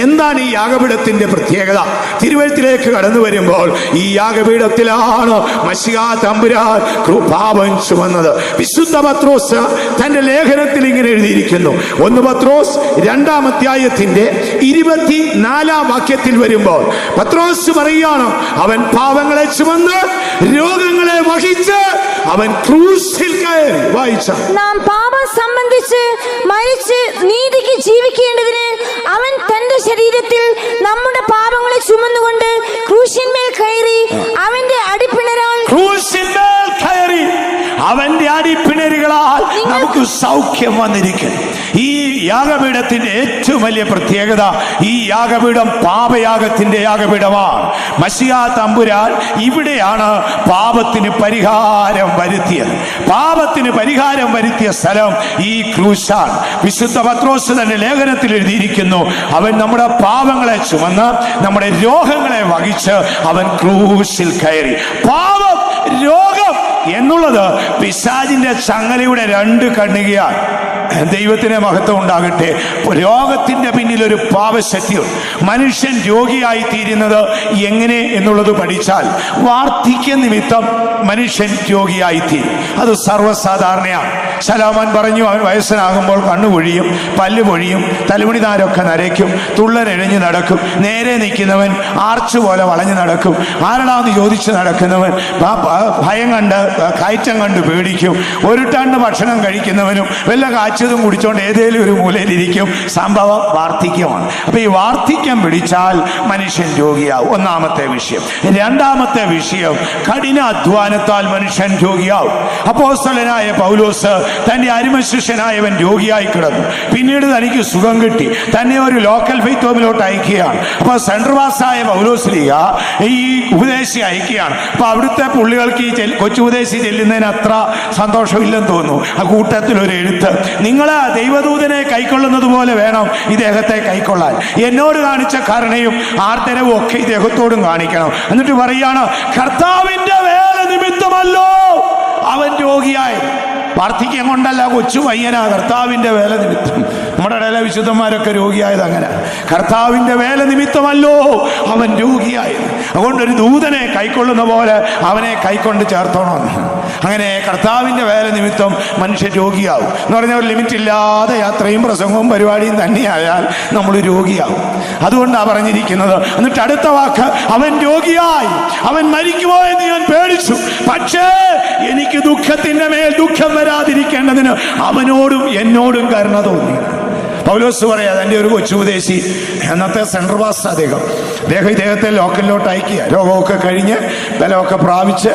എന്താണ് ഈ യാഗപീഠത്തിന്റെ പ്രത്യേകത? തിരുവഴുത്തിലേക്ക് കടന്നു വരുമ്പോൾ ഈ യാഗപീഠത്തിലാണ് മശിഹാ തമ്പുരാൻ പാപം ചുമന്നത്. വിശുദ്ധ പത്രോസ് തന്റെ ലേഖനത്തിൽ ഇങ്ങനെ എഴുതിയിരിക്കുന്നു. 1 പത്രോസ് 2-ാം അധ്യായത്തിന്റെ 24-ാം വാക്യത്തിൽ വരുമ്പോൾ പത്രോസ് പറയുകയാണ്, അവൻ പാപങ്ങളെ ചുമന്ന് രോഗങ്ങളെ വഹിച്ച് അവൻ ക്രൂശിൽ കയറി. വായിച്ച നാം പാപം സംബന്ധിച്ച് മരിച്ച് നീതിക്ക് ജീവിക്കേണ്ടതിന് അവൻ തന്റെ ശരീരത്തിൽ നമ്മുടെ പാപങ്ങളെ ചുമന്നുകൊണ്ട് ക്രൂശിന്മേൽ കയറി അവന്റെ അടിപ്പിണരാൽ അവന്റെ അടിപ്പിണരുകളാൽ നമുക്ക് സൗഖ്യം വന്നിരിക്കുന്നു. ഈ യാഗപീഠത്തിന്റെ ഏറ്റവും വലിയ പ്രത്യേകത, ഈ യാഗപീഠം പാപയാഗത്തിന്റെ യാഗപീഠമാണ്. മശിഹാ തമ്പുരാൻ ഇവിടെയാണ് പാപത്തിന് പരിഹാരം വരുത്തിയത്. പാപത്തിന് പരിഹാരം വരുത്തിയ സ്ഥലം ഈ ക്രൂശാണ്. വിശുദ്ധ പത്രോസ് തന്നെ ലേഖനത്തിൽ എഴുതിയിരിക്കുന്നു, അവൻ നമ്മുടെ പാപങ്ങളെ ചുമന്ന് നമ്മുടെ രോഗങ്ങളെ വഹിച്ച് അവൻ ക്രൂശിൽ കയറി. പാപം, രോഗം എന്നുള്ളത് പിശാചിന്റെ ചങ്ങലയുടെ 2 കണ്ണികയാണ്. ദൈവത്തിന് മഹത്വം ഉണ്ടാകട്ടെ. രോഗത്തിന്റെ പിന്നിൽ ഒരു പാപശക്തിയുണ്ട്. മനുഷ്യൻ രോഗിയായി തീരുന്നത് എങ്ങനെ എന്നുള്ളത് പഠിച്ചാൽ വാർദ്ധക്യ നിമിത്തം മനുഷ്യൻ രോഗിയായി തീരും. അത് സർവ്വസാധാരണയാണ്. ശലോമോൻ പറഞ്ഞു, അവൻ വയസ്സനാകുമ്പോൾ കണ്ണു പൊഴിയും, പല്ല് പൊഴിയും, തലമുടി നാരൊക്കെ നരയ്ക്കും, തുള്ളനെഴഞ്ഞു നടക്കും, നേരെ നിൽക്കുന്നവൻ ആർച്ച് പോലെ വളഞ്ഞു നടക്കും, ആരടാന്ന് ചോദിച്ച് നടക്കുന്നവൻ ഭയം കണ്ട് കയറ്റം കണ്ട് പേടിക്കും, ഒരു ടണ്ണ് ഭക്ഷണം കഴിക്കുന്നവനും വല്ല കാച്ചതും കുടിച്ചോണ്ട് ഏതേലും ഒരു മൂലയിലിരിക്കും. സംഭവം വാർദ്ധക്യമാണ്. അപ്പൊ ഈ വാർദ്ധക്യം പിടിച്ചാൽ മനുഷ്യൻ രോഗിയാവും. ഒന്നാമത്തെ വിഷയം. രണ്ടാമത്തെ വിഷയം, കഠിന അധ്വാനത്താൽ മനുഷ്യൻ രോഗിയാവും. അപ്പോസ്തലനായ പൗലോസ് തന്റെ അരിമശിഷ്യനായവൻ രോഗിയായി കിടന്നു. പിന്നീട് തനിക്ക് സുഖം കിട്ടി. തന്നെ ഒരു ലോക്കൽ ഫെയ്ത്ത് ഹോമിലോട്ട് അയക്കുകയാണ്. അപ്പൊ സെൻട്രവാസായ പൗലോസ്ലീഹ ഈ ഉപദേശി അയക്കുകയാണ്. അപ്പൊ അവിടുത്തെ പുള്ളികൾക്ക് ഈ കൊച്ചു ഉപദേശി ചെല്ലുന്നതിന് അത്ര സന്തോഷമില്ലെന്ന് തോന്നുന്നു. ആ കൂട്ടത്തിൽ ഒരു എഴുത്ത്, നിങ്ങളെ ദൈവദൂതനെ കൈക്കൊള്ളുന്നത് പോലെ വേണം ഇദ്ദേഹത്തെ കൈക്കൊള്ളാൻ. എന്നോട് കാണിച്ച കരുണയും ആർദ്രവും ഒക്കെ ഇദ്ദേഹത്തോടും കാണിക്കണം. എന്നിട്ട് പറയാണ്, കർത്താവിന്റെ വേല നിമിത്തമല്ലോ അവൻ രോഗിയായി. വാർദ്ധക്യം കൊണ്ടല്ല, കൊച്ചു പയ്യനാ, കർത്താവിന്റെ വേല നിമിത്തം. നമ്മുടെ ഇടയിലെ വിശുദ്ധന്മാരൊക്കെ രോഗിയായത് അങ്ങനെ. കർത്താവിന്റെ വേല നിമിത്തമല്ലോ അവൻ രോഗിയായത്. അതുകൊണ്ടൊരു ദൂതനെ കൈക്കൊള്ളുന്ന പോലെ അവനെ കൈക്കൊണ്ട് ചേർത്തോണമെന്ന്. അങ്ങനെ കർത്താവിന്റെ വേല നിമിത്തം മനുഷ്യൻ രോഗിയാവും എന്ന് പറഞ്ഞാൽ ഒരു ലിമിറ്റ് ഇല്ലാതെ യാത്രയും പ്രസംഗവും പരിപാടിയും തന്നെയായാൽ നമ്മൾ രോഗിയാവും. അതുകൊണ്ടാണ് പറഞ്ഞിരിക്കുന്നത്. എന്നിട്ട് അടുത്ത വാക്ക്, അവൻ രോഗിയായി, അവൻ മരിക്കുമോ എന്ന് ഞാൻ പേടിച്ചു, പക്ഷേ എനിക്ക് ദുഃഖത്തിന്റെ മേൽ ദുഃഖം വരാതിരിക്കേണ്ടതിന് അവനോടും എന്നോടും കരുണ തോന്നി. പൗലോസ് പറയാതെ, എൻ്റെ ഒരു കൊച്ചുപദേശി, അന്നത്തെ സെൻട്രൽ പാസ്റ്റർ അദ്ദേഹം ഇദ്ദേഹത്തെ ലോക്കലിലോട്ട് അയക്കുക. രോഗമൊക്കെ കഴിഞ്ഞ് ബലമൊക്കെ പ്രാപിച്ച്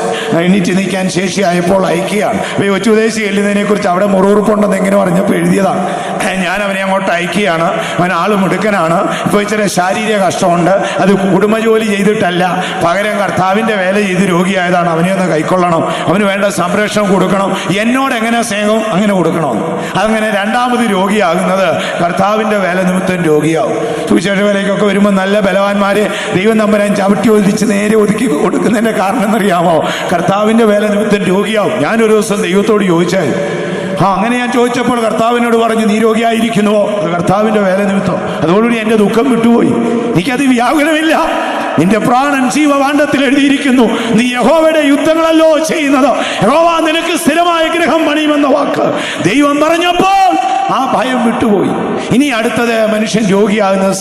എണീറ്റ് നിൽക്കാൻ ശേഷിയായപ്പോൾ അയക്കുകയാണ്. അപ്പോൾ ഈ കൊച്ചുപദേശി ചെല്ലുന്നതിനെ കുറിച്ച് അവിടെ മുറിവുറുപ്പുണ്ടെന്ന് എങ്ങനെ പറഞ്ഞപ്പോൾ എഴുതിയതാണ്, ഞാൻ അവനെ അങ്ങോട്ട് അയക്കുകയാണ്, അവൻ ആൾ മിടുക്കനാണ്, ഇപ്പോൾ ഇച്ചിരി ശാരീരിക കഷ്ടമുണ്ട്, അത് കുടുംബജോലി ചെയ്തിട്ടല്ല, പകരം കർത്താവിൻ്റെ വേല ചെയ്ത് രോഗിയായതാണ്, അവനെ ഒന്ന് കൈക്കൊള്ളണം, അവന് വേണ്ട സംരക്ഷണം കൊടുക്കണം, എന്നോട് എങ്ങനെ സ്നേഹം അങ്ങനെ കൊടുക്കണമെന്ന്. അതങ്ങനെ രണ്ടാമത് രോഗിയാകുന്നത് കർത്താവിൻ്റെ വേല നിമിത്തം രോഗിയാവും. സുവിശേഷ വേലയ്ക്കൊക്കെ വരുമ്പോൾ നല്ല ബലവാന്മാരെ ദൈവം തമ്പുരാൻ ചവിട്ടി ഒതുക്കി നേരെ ഒതുക്കി കൊടുക്കുന്നതിൻ്റെ കാരണം എന്നറിയാമോ? കർത്താവിൻ്റെ വേല നിമിത്തം രോഗിയാവും. ഞാനൊരു ദിവസം ദൈവത്തോട് ചോദിച്ചാൽ, അങ്ങനെ ഞാൻ ചോദിച്ചപ്പോൾ കർത്താവിനോട് പറഞ്ഞു, നീ രോഗിയായിരിക്കുന്നുവോ? കർത്താവിൻ്റെ വേല നിമിത്തം. അതോടുകൂടി എൻ്റെ ദുഃഖം വിട്ടുപോയി. എനിക്കത് വ്യാകുലമില്ല. നിന്റെ പ്രാണൻ ജീവവാണ്ഡത്തിൽ എഴുതിയിരിക്കുന്നു, നീ യഹോവയുടെ യുദ്ധങ്ങളല്ലോ ചെയ്യുന്നത്, യഹോവ നിനക്ക് സ്ഥിരമായ ഗൃഹം പണിയുമെന്ന വാക്ക് ദൈവം പറഞ്ഞപ്പോൾ ആ ഭയം വിട്ടുപോയി. ഇനി അടുത്തത്, മനുഷ്യൻ രോഗിയാകുന്നത്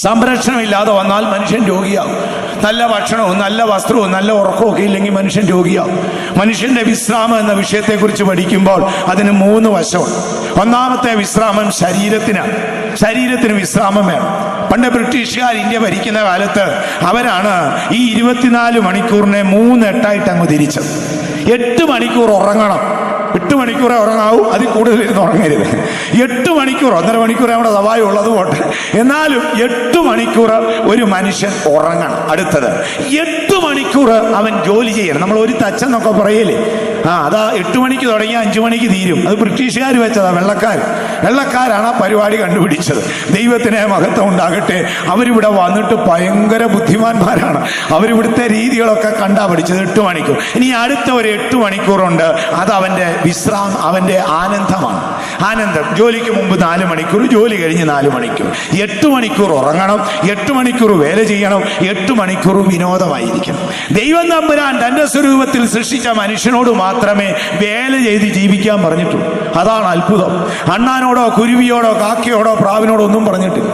സംരക്ഷണമില്ലാതെ വന്നാൽ മനുഷ്യൻ രോഗിയാവും. നല്ല ഭക്ഷണവും നല്ല വസ്ത്രവും നല്ല ഉറക്കവും ഒക്കെ ഇല്ലെങ്കിൽ മനുഷ്യൻ രോഗിയാവും. മനുഷ്യന്റെ വിശ്രാമം എന്ന വിഷയത്തെക്കുറിച്ച് പഠിക്കുമ്പോൾ അതിന് 3 വശമുണ്ട്. ഒന്നാമത്തെ വിശ്രാമം ശരീരത്തിന് വിശ്രാമം വേണം. പണ്ട് ബ്രിട്ടീഷുകാർ ഇന്ത്യ ഭരിക്കുന്ന കാലത്ത് അവരാണ് ഈ 24 മണിക്കൂറിനെ 3 8ആയിട്ട് അങ്ങ് തിരിച്ചത്. 8 മണിക്കൂർ ഉറങ്ങണം, 8 മണിക്കൂറേ ഉറങ്ങാവൂ, അതിൽ കൂടുതൽ ഇരുന്ന് ഉറങ്ങരുത്. 8 മണിക്കൂർ, 1.5 മണിക്കൂർ നമ്മുടെ സവായി ഉള്ളത് പോട്ടെ, എന്നാലും 8 മണിക്കൂർ ഒരു മനുഷ്യൻ ഉറങ്ങണം. അടുത്തത് 8 മണിക്കൂർ അവൻ ജോലി ചെയ്യണം. നമ്മൾ ഒരു തച്ചെന്നൊക്കെ പറയല്ലേ, അതാ 8 മണിക്ക് തുടങ്ങി 5 മണിക്ക് തീരും. അത് ബ്രിട്ടീഷുകാർ വെച്ചതാ, വെള്ളക്കാരാണ് ആ പരിപാടി കണ്ടുപിടിച്ചത്. ദൈവത്തിന് മഹത്വം ഉണ്ടാകട്ടെ. അവരിവിടെ വന്നിട്ട് ഭയങ്കര ബുദ്ധിമാന്മാരാണ്. അവരിവിടുത്തെ രീതികളൊക്കെ കണ്ടാ പഠിച്ചത്. 8 മണിക്കൂർ. ഇനി അടുത്ത ഒരു 8 മണിക്കൂറുണ്ട്. അത് അവന്റെ അവന്റെ ആനന്ദമാണ്. ആനന്ദം. ജോലിക്ക് മുമ്പ് 4 മണിക്കൂർ, ജോലി കഴിഞ്ഞ് 4 മണിക്കൂർ. 8 മണിക്കൂർ ഉറങ്ങണം, 8 മണിക്കൂർ വേല ചെയ്യണം, 8 മണിക്കൂർ വിനോദമായിരിക്കണം. ദൈവം തമ്പുരാൻ തന്റെ സ്വരൂപത്തിൽ സൃഷ്ടിച്ച മനുഷ്യനോട് മാത്രമേ വേല ചെയ്ത് ജീവിക്കാൻ പറഞ്ഞിട്ടുള്ളൂ. അതാണ് അത്ഭുതം. അണ്ണാനോടോ കുരുവിയോടോ കാക്കയോടോ പ്രാവിനോടോ ഒന്നും പറഞ്ഞിട്ടില്ല.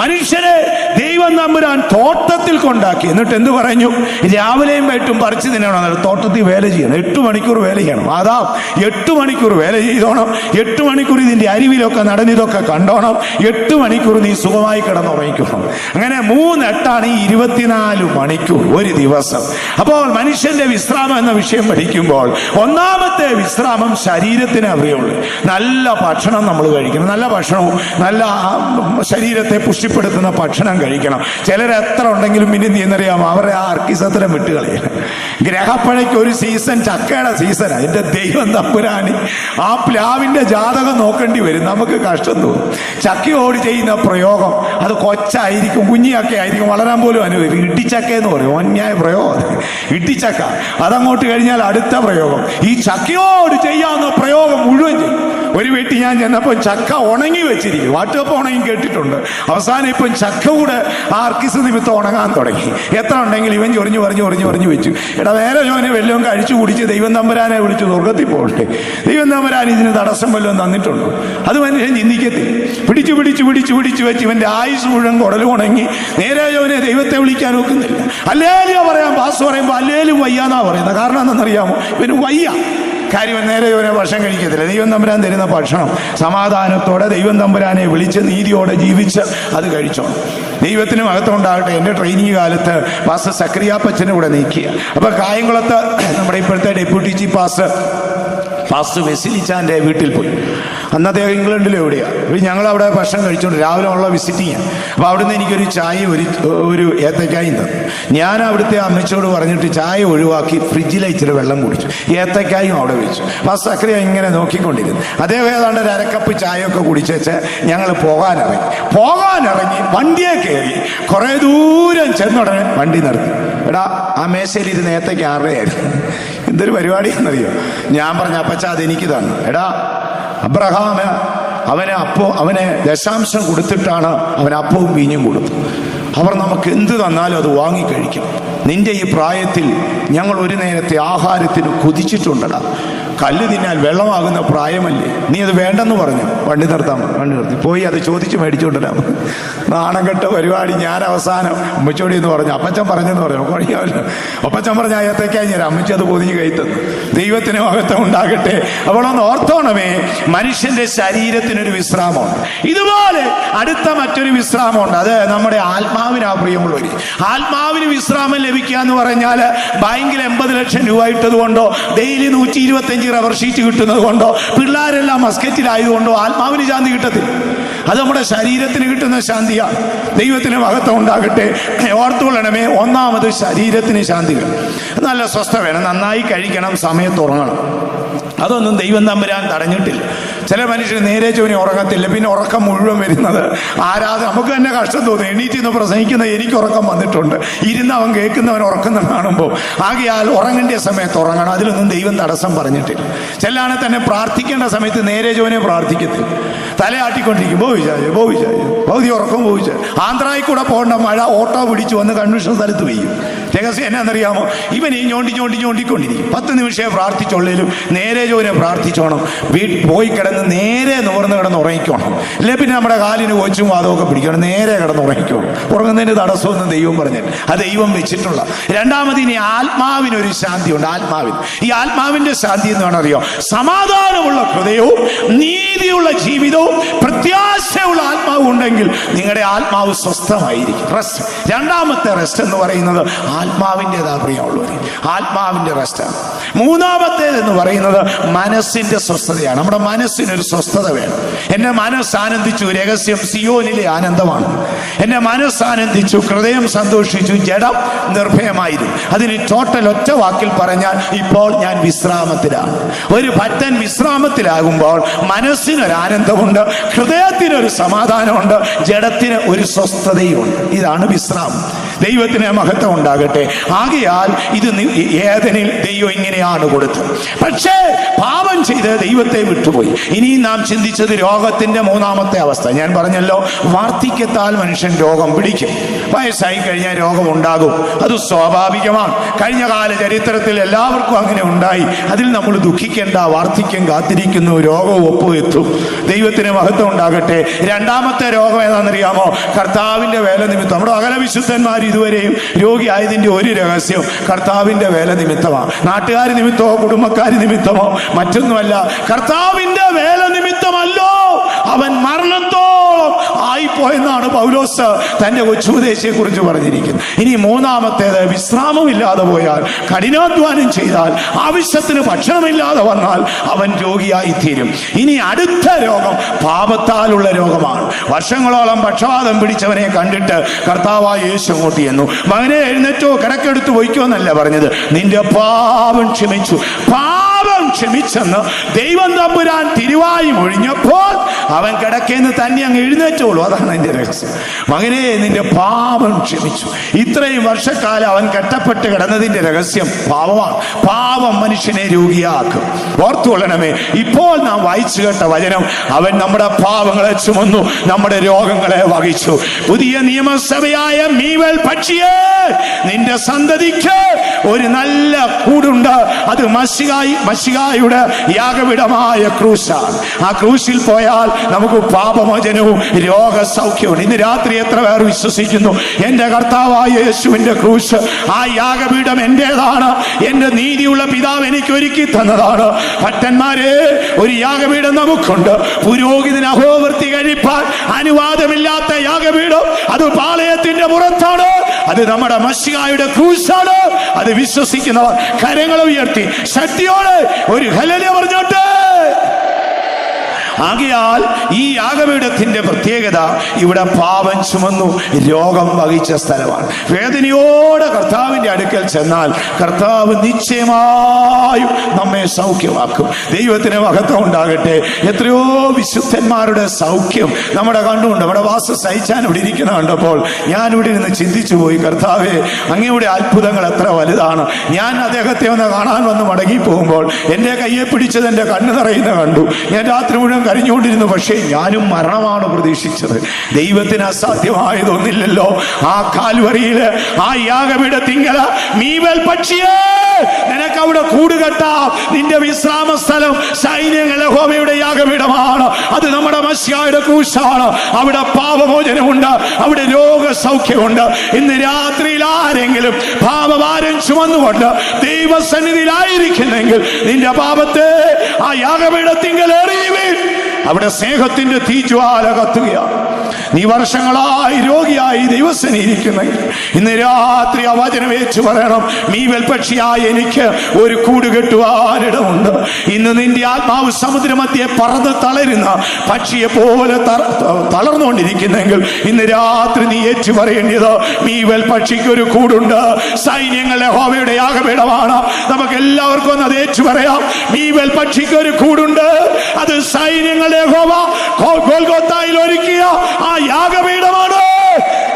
മനുഷ്യരെ ദൈവം തമ്പുരാൻ തോട്ടത്തിൽ കൊണ്ടാക്കി. എന്നിട്ട് എന്ത് പറഞ്ഞു? രാവിലെയും വൈകിട്ടും പറിച്ചു തിന്നണം, തോട്ടത്തിൽ വേല ചെയ്യണം, 8 മണിക്കൂർ വേല ചെയ്യണം. അതാ 8 മണിക്കൂർ വേല ചെയ്തോണം, 8 മണിക്കൂർ ഇതിന്റെ അരിവിലൊക്കെ നടന്നിതൊക്കെ കണ്ടോണം, 8 മണിക്കൂർ നീ സുഖമായി കിടന്നുറങ്ങിക്കണം. അങ്ങനെ 3 8 ഈ 24 മണിക്കൂർ ഒരു ദിവസം. അപ്പോൾ മനുഷ്യന്റെ വിശ്രാമം എന്ന വിഷയം പഠിക്കുമ്പോൾ ഒന്നാമത്തെ വിശ്രാമം ശരീരത്തിന് അറിയുള്ളൂ. നല്ല ഭക്ഷണം നമ്മൾ കഴിക്കണം. നല്ല ഭക്ഷണവും നല്ല ശരീരത്തെ പുഷ്ടിപ്പെടുത്തുന്ന ഭക്ഷണം കഴിക്കണം. ചിലർ എത്ര ഉണ്ടെങ്കിലും പിന്നെ നീ എന്നറിയാമോ, അവരെ ആ അർക്കിസത്തിലും വിട്ടുകളയും. ഗ്രഹപ്പഴയ്ക്ക് ഒരു സീസൺ ചക്കയുടെ സീസണാണ്. എൻ്റെ ദൈവം തമ്പുരാനി ആ പ്ലാവിന്റെ ജാതകം നോക്കേണ്ടി വരും. നമുക്ക് കഷ്ടം തോന്നും. ചക്കയോട് ചെയ്യുന്ന പ്രയോഗം അത് കൊച്ചായിരിക്കും, കുഞ്ഞിയൊക്കെ ആയിരിക്കും, വളരാൻ പോലും അനുവദിക്കും. ഇട്ടിച്ചക്ക എന്ന് പറയും, അന്യായ പ്രയോഗം. ഇട്ടിച്ചക്ക അതങ്ങോട്ട് കഴിഞ്ഞാൽ അടുത്ത പ്രയോഗം. ഈ ചക്കയോട് ചെയ്യാവുന്ന പ്രയോഗം മുഴുവൻ ചെയ്യും. ഒരു വീട്ടിൽ ഞാൻ ചെന്നപ്പോൾ ചക്ക ഉണങ്ങി വെച്ചിരിക്കും. വാട്ടുകപ്പം ഉണങ്ങി കേട്ടിട്ടുണ്ട്. അവസാനം ഇപ്പം ചക്ക കൂടെ ആ അർക്കിസ് നിമിത്തം ഉണങ്ങാൻ തുടങ്ങി. എത്ര ഉണ്ടെങ്കിൽ ഇവൻ ചൊറിഞ്ഞു പറഞ്ഞു വെച്ചു. എടാ നേരെ ജോനെ വല്ലതും കഴിച്ചു കുടിച്ച് ദൈവം തമ്പുരാനെ വിളിച്ച് സ്വർഗത്തിൽ പോകട്ടെ. ദൈവം തമ്പുരാൻ ഇതിന് തടസ്സം വല്ലതും തന്നിട്ടുണ്ടോ? അത് മനുഷ്യൻ ചിന്തിക്കത്തില്ല. പിടിച്ചു വെച്ച് ഇവന്റെ ആയുസ് മുഴുവൻ കുടലും ഉണങ്ങി നേരെ ജോനെ ദൈവത്തെ വിളിക്കാൻ നോക്കുന്നില്ല. അല്ലേലിയ പറയാം, പാസ് പറയുമ്പോൾ അല്ലേലും വയ്യാന്നാ പറയുന്നത്. കാരണം എന്തെന്നറിയാമോ? ഇവന് വയ്യ. കാര്യം നേരെ ഇവനെ ഭക്ഷണം കഴിക്കത്തില്ല. ദൈവം തമ്പുരാൻ തരുന്ന ഭക്ഷണം സമാധാനത്തോടെ ദൈവം തമ്പുരാനെ വിളിച്ച് നീതിയോടെ ജീവിച്ച് അത് കഴിച്ചോ. ദൈവത്തിന് മഹത്വം ഉണ്ടാകട്ടെ. എൻ്റെ ട്രെയിനിങ് കാലത്ത് പാസ്റ്റർ സക്രിയാപ്പച്ചനെ കൂടെ നീക്കിയ. അപ്പോൾ കായംകുളത്ത് നമ്മുടെ ഇപ്പോഴത്തെ ഡെപ്യൂട്ടി ചീഫ് പാസ്റ്റർ വെസിലിച്ചാൻ്റെ വീട്ടിൽ പോയി. അന്ന് അദ്ദേഹം ഇംഗ്ലണ്ടിൽ എവിടെയാണ്. അപ്പോൾ ഞങ്ങളവിടെ ഭക്ഷണം കഴിച്ചുകൊണ്ട് രാവിലെ ഉള്ള വിസിറ്റിങ്. അപ്പോൾ അവിടുന്ന് എനിക്കൊരു ചായ ഒരു ഏത്തക്കായും തന്നു. ഞാൻ അവിടുത്തെ അമ്മച്ചോട് പറഞ്ഞിട്ട് ചായ ഒഴിവാക്കി ഫ്രിഡ്ജിലെ ഇച്ചിരി വെള്ളം കുടിച്ചു. ഏത്തക്കായും അവിടെ വെച്ചു. പാസ്റ്റർ സക്രിയ ഇങ്ങനെ നോക്കിക്കൊണ്ടിരുന്നു. അദ്ദേഹം ഏതാണ്ട് ഒരു അരക്കപ്പ് ചായയൊക്കെ കുടിച്ചേച്ച് ഞങ്ങൾ പോകാനിറങ്ങി വണ്ടിയെ കയറി. കുറേ ദൂരം ചെന്നുടനെ വണ്ടി നിർത്തി. എടാ ആ മേശയിലിരുന്ന് ഏത്തക്ക ആരുടെയായിരുന്നു? എന്തൊരു പരിപാടി എന്നറിയോ? ഞാൻ പറഞ്ഞ അപ്പച്ച അതെനിക്ക് തന്നു. എടാ അബ്രഹാം അവനെ ദശാംശം കൊടുത്തിട്ടാണ് അവൻ അപ്പവും വീഞ്ഞും കൊടുത്തത്. അവർ നമുക്ക് എന്ത് തന്നാലും അത് വാങ്ങിക്കഴിക്കണം. നിന്റെ ഈ പ്രായത്തിൽ ഞങ്ങൾ ഒരു നേരത്തെ ആഹാരത്തിന് കൊതിച്ചിട്ടുണ്ടടാ. കല്ല് തിന്നാൽ വെള്ളമാകുന്ന പ്രായമല്ലേ, നീ അത് വേണ്ടെന്ന് പറഞ്ഞു. വണ്ടി നിർത്തി പോയി അത് ചോദിച്ച് മേടിച്ചുകൊണ്ടിരാം. നാണം കെട്ട പരിപാടി. ഞാൻ അവസാനം അമ്മച്ചോടി എന്ന് പറഞ്ഞു. അപ്പച്ചൻ പറഞ്ഞെന്ന് പറഞ്ഞു. കുഴപ്പമില്ല. അപ്പച്ചൻ പറഞ്ഞ അയത്തേക്കായി ഞാൻ അമ്മച്ചി അത് പൊതിഞ്ഞ് കൈത്തന്നു. ദൈവത്തിന് മഹത്വം ഉണ്ടാകട്ടെ. അവളൊന്ന് ഓർത്തോണമേ, മനുഷ്യന്റെ ശരീരത്തിനൊരു വിശ്രാമമുണ്ട്. ഇതുപോലെ അടുത്ത മറ്റൊരു വിശ്രാമമുണ്ട്. അത് നമ്മുടെ ആത്മാവിനാ പ്രിയമുള്ളവർ. ആത്മാവിന് വിശ്രാമം ലഭിക്കുക എന്ന് പറഞ്ഞാൽ ബാങ്കിൽ 80 ലക്ഷം രൂപ ഇട്ടത് കൊണ്ടോ ഡെയിലി 125 റബ്ബർ ഷീറ്റ് കിട്ടുന്നത് കൊണ്ടോ പിള്ളേരെല്ലാം മസ്കറ്റിലായതുകൊണ്ടോ ആത്മാവിന് ശാന്തി കിട്ടത്തില്ല. അത് നമ്മുടെ ശരീരത്തിന് കിട്ടുന്ന ശാന്തിയാണ്. ദൈവത്തിന് മഹത്വം ഉണ്ടാകട്ടെ. ഓർത്തുകൊള്ളണമേ, ഒന്നാമത് ശരീരത്തിന് ശാന്തി വേണം. നല്ല സ്വസ്ഥ വേണം. നന്നായി കഴിക്കണം, സമയത്ത് ഉറങ്ങണം. അതൊന്നും ദൈവം തമ്പുരാൻ തടഞ്ഞിട്ടില്ല. ചില മനുഷ്യർ നേരെ ചൊവ്വനെ ഉറങ്ങത്തില്ല. പിന്നെ ഉറക്കം മുഴുവൻ വരുന്നത് നമുക്ക് തന്നെ കഷ്ടം തോന്നും. എണീറ്റ് നിന്ന് പ്രസംഗിക്കുന്ന എനിക്ക് ഉറക്കം വന്നിട്ടുണ്ട്. ഇരുന്ന് അവൻ കേൾക്കുന്നവൻ ഉറക്കുന്ന കാണുമ്പോൾ. ആകയാൽ ഉറങ്ങേണ്ട സമയത്ത് ഉറങ്ങണം. അതിലൊന്നും ദൈവം തടസ്സം പറഞ്ഞിട്ടില്ല. ചിലയാണെ തന്നെ പ്രാർത്ഥിക്കേണ്ട സമയത്ത് നേരെ ചൊവ്വനെ പ്രാർത്ഥിക്കത്തില്ല. തലയാട്ടിക്കൊണ്ടിരിക്കും. ഭൗതി ഉറക്കം പോയിച്ച ആന്ധ്രായിൽ കൂടെ പോകേണ്ട മഴ ഓട്ടോ പിടിച്ചു വന്ന് കൺവെൻഷൻ സ്ഥലത്ത് പെയ്യും. രഹസ്യം എന്നാണെന്നറിയാമോ? ഇവൻ ഈ ഞോണ്ടിക്കൊണ്ടിരിക്കും. 10 നിമിഷമേ പ്രാർത്ഥിച്ചുള്ളേലും നേരെ ചൊവ്വനെ പ്രാർത്ഥിച്ചോണം. പോയി കിടന്ന് നേരെ നിവർന്ന് കിടന്ന് ഉറങ്ങിക്കോണം. അല്ലെ പിന്നെ നമ്മുടെ കാലിന് കൊച്ചും വാദമൊക്കെ പിടിക്കണം. നേരെ കിടന്ന് ഉറങ്ങിക്കോണം. ഉറങ്ങുന്നതിന് തടസ്സമൊന്നും ദൈവം പറഞ്ഞില്ല. അത് ദൈവം വെച്ചിട്ടുള്ള. രണ്ടാമത് ഇനി ആത്മാവിനൊരു ശാന്തിയുണ്ട്. ഈ ആത്മാവിന്റെ ശാന്തി എന്ന് വേണമറിയോ? സമാധാനമുള്ള ഹൃദയവും നീതിയുള്ള ജീവിതവും പ്രത്യാശയുള്ള ആത്മാവും ഉണ്ടെങ്കിൽ നിങ്ങളുടെ ആത്മാവ് സ്വസ്ഥമായിരിക്കും. റെസ്റ്റ്. രണ്ടാമത്തെ റെസ്റ്റ് എന്ന് പറയുന്നത് ആത്മാവിൻ്റെതാ പ്രിയമുള്ളവർ, ആത്മാവിൻ്റെ റെസ്റ്റാണ്. മൂന്നാമത്തേതെന്ന് പറയുന്നത് മനസ്സിന്റെ സ്വസ്ഥതയാണ്. നമ്മുടെ മനസ്സിനൊരു സ്വസ്ഥത വേണം. എന്റെ മനസ്സ് ആനന്ദിച്ചു, രഹസ്യം സിയോനിലെ ആനന്ദമാണ്. എന്റെ മനസ്സ് ആനന്ദിച്ചു, ഹൃദയം സന്തോഷിച്ചു, ജഡം നിർഭയമായിരുന്നു. അതിന് ടോട്ടൽ ഒറ്റ വാക്കിൽ പറഞ്ഞാൽ ഇപ്പോൾ ഞാൻ വിശ്രാമത്തിലാണ്. ഒരു ഭക്തൻ വിശ്രാമത്തിലാകുമ്പോൾ മനസ്സിനൊരു ആനന്ദമുണ്ട്, ഹൃദയത്തിനൊരു സമാധാനമുണ്ട്, ജഡത്തിന് ഒരു സ്വസ്ഥതയുമുണ്ട്. ഇതാണ് വിശ്രാമം. ദൈവത്തിന് മഹത്വം ഉണ്ടാകട്ടെ. ആകയാൽ ഇത് ഏദനിൽ ദൈവം ഇങ്ങനെയാണ് കൊടുത്തത്. പക്ഷേ പാപം ചെയ്ത് ദൈവത്തെ വിട്ടുപോയി. ഇനി നാം ചിന്തിച്ചത് രോഗത്തിന്റെ മൂന്നാമത്തെ അവസ്ഥ. ഞാൻ പറഞ്ഞല്ലോ, വാർദ്ധക്യത്താൽ മനുഷ്യൻ രോഗം പിടിക്കും. വയസ്സായി കഴിഞ്ഞാൽ രോഗം ഉണ്ടാകും, അത് സ്വാഭാവികമാണ്. കഴിഞ്ഞ കാല ചരിത്രത്തിൽ എല്ലാവർക്കും അങ്ങനെ ഉണ്ടായി. അതിൽ നമ്മൾ ദുഃഖിക്കേണ്ട. വാർദ്ധക്യം കാത്തിരിക്കുന്നു, രോഗവും ഒപ്പുവെത്തും. ദൈവത്തിന് മഹത്വം ഉണ്ടാകട്ടെ. രണ്ടാമത്തെ രോഗം ഏതാണെന്നറിയാമോ? കർത്താവിന്റെ വേല നിമിത്തം. നമ്മുടെ അകല വിശുദ്ധന്മാർ ഇതുവരെയും രോഗിയായതിന്റെ ഒരു രഹസ്യം കർത്താവിന്റെ വേല നിമിത്തമാണ്. നാട്ടുകാർ നിമിത്തമോ കുടുംബക്കാർ നിമിത്തമോ മറ്റൊന്നുമല്ല, കർത്താവിന്റെ വേല നിമിത്തമല്ലോ അവൻ മരണത്തോളം ആയിപ്പോയെന്നാണ് പൗലോസ് തന്റെ കൊച്ചുപദേശിയെ കുറിച്ച് പറഞ്ഞിരിക്കുന്നത്. ഇനി മൂന്നാമത്തേത്, വിശ്രാമമില്ലാതെ പോയാൽ, കഠിനാധ്വാനം ചെയ്താൽ, ആവശ്യത്തിന് ഭക്ഷണമില്ലാതെ വന്നാൽ അവൻ രോഗിയായി തീരും. ഇനി അടുത്ത രോഗം പാപത്താലുള്ള രോഗമാണ്. വർഷങ്ങളോളം പക്ഷവാതം പിടിച്ചവനെ കണ്ടിട്ട് കർത്താവായ യേശു അങ്ങോട്ട് ചെന്നു. മകനെ എഴുന്നേറ്റോ, കിടക്കെടുത്ത് പോയിക്കോ എന്നല്ല പറഞ്ഞത്, നിന്റെ പാപം ക്ഷമിച്ചു. പാപം ക്ഷമിച്ചെന്ന് ദൈവം തമ്പുരാൻ തിരുവായി ഒഴിഞ്ഞപ്പോൾ അവൻ കിടക്കേന്ന് തന്നെ അങ്ങ് എഴുന്നേറ്റോളൂ. അതാണ് എന്റെ രഹസ്യം. മകനെ, നിന്റെ പാപം ക്ഷമിച്ചു. ഇത്രയും വർഷക്കാലം അവൻ കെട്ടപ്പെട്ട് കിടന്നതിന്റെ രഹസ്യം പാപമാണ്. പാപം മനുഷ്യനെ രോഗിയാക്കും. ഓർത്തുകൊള്ളണമേ, ഇപ്പോൾ നാം വായിച്ചു കേട്ട വചനം, അവൻ നമ്മുടെ പാപങ്ങളെ ചുമന്നു, നമ്മുടെ രോഗങ്ങളെ വഹിച്ചു. പുതിയ നിയമസഭയായ മീവൽ പക്ഷിയെ, നിന്റെ സന്തതിക്ക് ഒരു നല്ല കൂടുണ്ട്. അത് മശിഹായുടെ യാഗപീഠമായ ക്രൂശാണ്. ആ ക്രൂശിൽ പോയാൽ നമുക്ക് പാപമോചനവും രോഗസൗഖ്യവും. ഇന്ന് രാത്രി എത്ര പേർ വിശ്വസിക്കുന്നു, എന്റെ കർത്താവായ യേശുവിന്റെ ക്രൂശ്, ആ യാഗപീഠം എന്റേതാണ്, എന്റെ നീതിയുള്ള പിതാവ് എനിക്ക് ഒരുക്കി തന്നതാണ്. ഭക്തന്മാരെ, ഒരു യാഗപീഠം നമുക്കുണ്ട്. പുരോഹിതന് അഹോവൃത്തി കഴിപ്പാൻ അനുവാദമില്ലാത്ത യാഗപീഠം അത് പാളയത്തിന്റെ പുറത്താണ്. അത് നമ്മുടെ മശിഹായുടെ ക്രൂശാണ്. അത് വിശ്വസിക്കുന്നവർ കരങ്ങൾ ഉയർത്തി ശക്തിയോടെ ഒരു ഹല്ലേലൂയ പറഞ്ഞോട്ടെ. ആകയാൽ ഈ യാഗപീഠത്തിന്റെ പ്രത്യേകത, ഇവിടെ പാപം ചുമന്നു രോഗം വഹിച്ച സ്ഥലമാണ്. വേദനയോടെ കർത്താവിന്റെ അടുക്കൽ ചെന്നാൽ കർത്താവ് നിശ്ചയമായും നമ്മെ സൗഖ്യമാക്കും. ദൈവത്തിന് മഹത്വം ഉണ്ടാകട്ടെ. എത്രയോ വിശുദ്ധന്മാരുടെ സൗഖ്യം നമ്മുടെ കണ്ടുകൊണ്ട്, നമ്മുടെ വാസ സഹിച്ചാൻ ഇവിടെ ഇരിക്കുന്ന കണ്ടപ്പോൾ ഞാൻ ഇവിടെ നിന്ന് ചിന്തിച്ചു പോയി, കർത്താവേ, അങ്ങയുടെ അത്ഭുതങ്ങൾ എത്ര വലുതാണ്. ഞാൻ അദ്ദേഹത്തെ ഒന്ന് കാണാൻ വന്ന് മടങ്ങി പോകുമ്പോൾ എൻ്റെ കയ്യെ പിടിച്ചത് എൻ്റെ കണ്ണ് നിറയുന്ന കണ്ടു. ഞാൻ രാത്രി മുഴുവൻ കരഞ്ഞുകൊണ്ടിരുന്നു. പക്ഷേ ഞാനും മരണമാണ് പ്രതീക്ഷിച്ചത്. ദൈവത്തിന് അസാധ്യമായതൊന്നില്ലല്ലോ. ആ കാൽവരിയില്, ആ യാഗപീഠത്തിങ്കല മീവൽ പക്ഷിയെ, നിനക്ക് അവിടെ കൂടുകെട്ടാം. നിന്റെ വിശ്രാമ സ്ഥലം സൈന്യങ്ങളുടെ യഹോവയുടെ യാഗപീഠമാണ്. അത് നമ്മുടെ മശിഹായുടെ ക്രൂശാണ്. അവിടെ പാപമോചനമുണ്ട്, അവിടെ രോഗസൗഖ്യമുണ്ട്. ഇന്ന് രാത്രിയിൽ ആരെങ്കിലും പാപഭാരം ചുമന്നുകൊണ്ട് ദൈവസന്നിധിയിലായിരിക്കുന്നെങ്കിൽ നിന്റെ പാപത്തെ ആ യാഗപീഠത്തിങ്കൽ എറിയുവിൻ. അവിടെ സ്നേഹത്തിന്റെ തീജ്വാല കത്തുകയാണ്. നീ വർഷങ്ങളായി രോഗിയായി ദൈവസന്നിധിയിരിക്കുന്നെങ്കിൽ ഇന്ന് രാത്രി ആ വചനം വെച്ച് പറയണം, മീവൽ പക്ഷിയായി എനിക്ക് ഒരു കൂട് കെട്ടുവാനിടമുണ്ട്. ഇന്ന് നിന്റെ ആത്മാവ് സമുദ്രമധ്യേ പറന്ന് തളരുന്ന പക്ഷിയെ പോലെ തളർന്നുകൊണ്ടിരിക്കുന്നെങ്കിൽ ഇന്ന് രാത്രി നീ ഏറ്റു പറയേണ്ടത്, മീവൽ പക്ഷിക്ക് ഒരു കൂടുണ്ട്. സൈന്യങ്ങളുടെ യഹോവയുടെ യാഗപീഠമാണ്. നമുക്ക് എല്ലാവർക്കും ഒന്ന് അത് ഏറ്റു പറയാം. മീവൽ പക്ഷിക്ക് ഒരു കൂടുണ്ട്. അത് സൈന്യങ്ങളുടെ യഹോവ ഗോൽഗോത്തായിൽ ഒരുക്കിയ ആ യാഗപീഠമാണ്.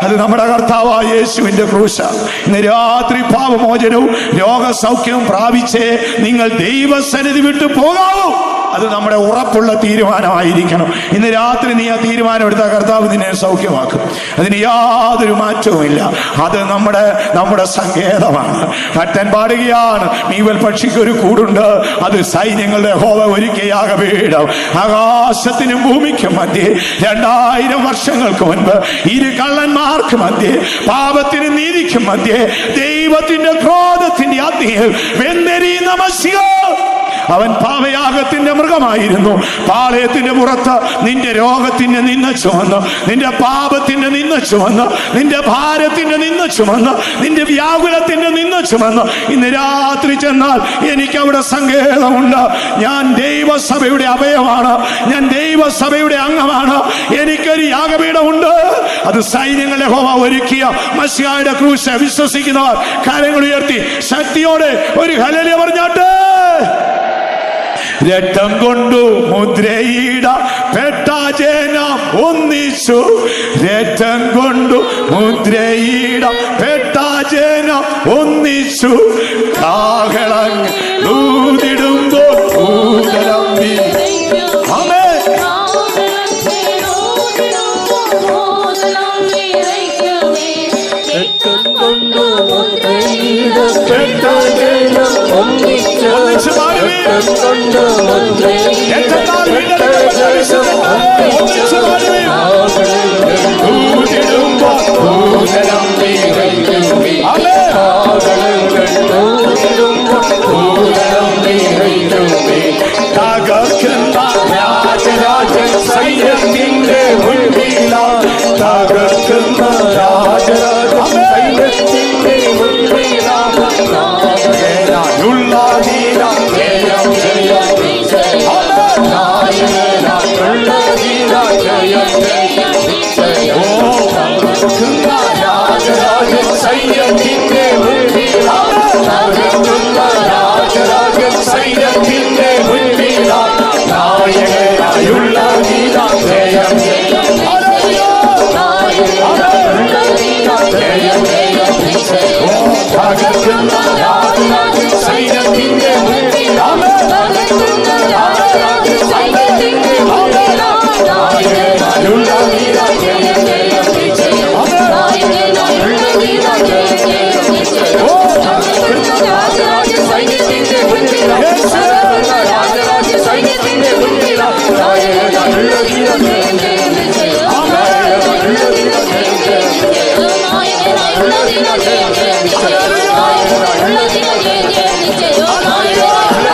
അത് നമ്മുടെ കർത്താവായ യേശുവിന്റെ ക്രൂശാണ്. ഇന്ന് രാത്രി പാപമോചനവും രോഗസൗഖ്യവും പ്രാപിച്ചേ നിങ്ങൾ ദൈവസന്നിധി വിട്ടു പോകാവൂ. അത് നമ്മുടെ ഉറപ്പുള്ള തീരുമാനമായിരിക്കണം. ഇന്ന് രാത്രി നീ ആ തീരുമാനം എടുത്ത കർത്താവ് നിന്നെ സൗഖ്യമാക്കും. അതിന് യാതൊരു മാറ്റവുമില്ല. അത് നമ്മുടെ സങ്കേതമാണ്. ഭക്തൻ പാടുകയാണ്, മീവൽ പക്ഷിക്ക് ഒരു കൂടുണ്ട്. അത് സൈന്യങ്ങളുടെ യഹോവ ഒരുക്കിയ യാഗപീഠം. ആകാശത്തിനും ഭൂമിക്കും മധ്യേ 2000 വർഷങ്ങൾക്ക് മുൻപ് ഇരു കള്ളന്മാർക്ക് മധ്യേ, പാപത്തിനും നീതിക്കും മധ്യേ, ദൈവത്തിന്റെ ക്രോധത്തിന്റെ അഗ്നിയിൽ വെന്തെരിയുന്ന മശിഹ അവൻ പാപയാഗത്തിന്റെ മൃഗമായിരുന്നു. പാളയത്തിന്റെ പുറത്ത് നിന്റെ രോഗത്തിന്റെ നിന്ന ചുമന്ന്, നിന്റെ പാപത്തിന്റെ നിന്ന ചുമന്ന്, നിന്റെ ഭാരത്തിന്റെ നിന്ന ചുമന്ന്, നിന്റെ വ്യാകുലത്തിന്റെ നിന്ന ചുമന്ന് ഇന്ന് രാത്രി ചെന്നാൽ എനിക്ക് അവിടെ സങ്കേതമുണ്ട്. ഞാൻ ദൈവസഭയുടെ അവയവമാണ്, ഞാൻ ദൈവസഭയുടെ അംഗമാണ്. എനിക്കൊരു യാഗപീഠമുണ്ട്. അത് സൈന്യങ്ങളുടെ യഹോവ ഒരുക്കിയ മശിഹായുടെ ക്രൂശ് വിശ്വസിക്കുന്നവർ കരങ്ങൾ ഉയർത്തി ശക്തിയോടെ ഒരു ഹല്ലേലൂയ പറഞ്ഞാട്ടെ. രക്തം കൊണ്ടു മുദ്രയിട പെട്ട ജനം ഒന്നിച്ചു, രക്തം കൊണ്ടു മുദ്രയിട പെട്ട ജനം ഒന്നിച്ചു, കാഹളൂതിടുമ്പോൾ ഭൂതലം തകർക്കുന്ന രാജരാജൻ സൈന്യത്തിന്റെ മുൻപിലാണ്, തകർക്കുന്ന രാജരാജൻ സൈന്യത്തിന്റെ മുൻപിലാണ്, നായകനായുള്ള വീരം ജയം ജയം നായകനായുള്ള വീരം ജയം ജയം. തകർക്കുന്ന രാജരാജൻ സൈന്യത്തിന്റെ മുൻപിലാണ്, തകർക്കുന്ന രാജരാജൻ സൈന്യത്തിന്റെ മുൻപിലാണ്, നായകനായുള്ള വീരം ജയം ജയം നായകനായുള്ള വീരം ജയം ജയം. തകർക്കുന്ന രാജരാജൻ സൈന്യത്തിന്റെ മുൻപിലാണ്, തകർക്കുന്ന രാജരാജൻ സൈന്യത്തിന്റെ മുൻപിലാണ്, നായകനായുള്ള വീരം ജയം ജയം നായകനായുള്ള വീരം ജയം ജയം. തകർക്കുന്ന രാജരാജൻ സൈന്യത്തിന്റെ മുൻപിലാണ്, തകർക്കുന്ന രാജരാജൻ സൈന്യത്തിന്റെ മുൻപിലാണ്, നായകനായുള്ള വീരം ജയം ജയം നായകനായുള്ള വീരം ജയം ജയം നായകനായുള്ള വീരം ജയം ജയം നായകനായുള്ള വീരം ജയം ജയം നായകനായുള്ള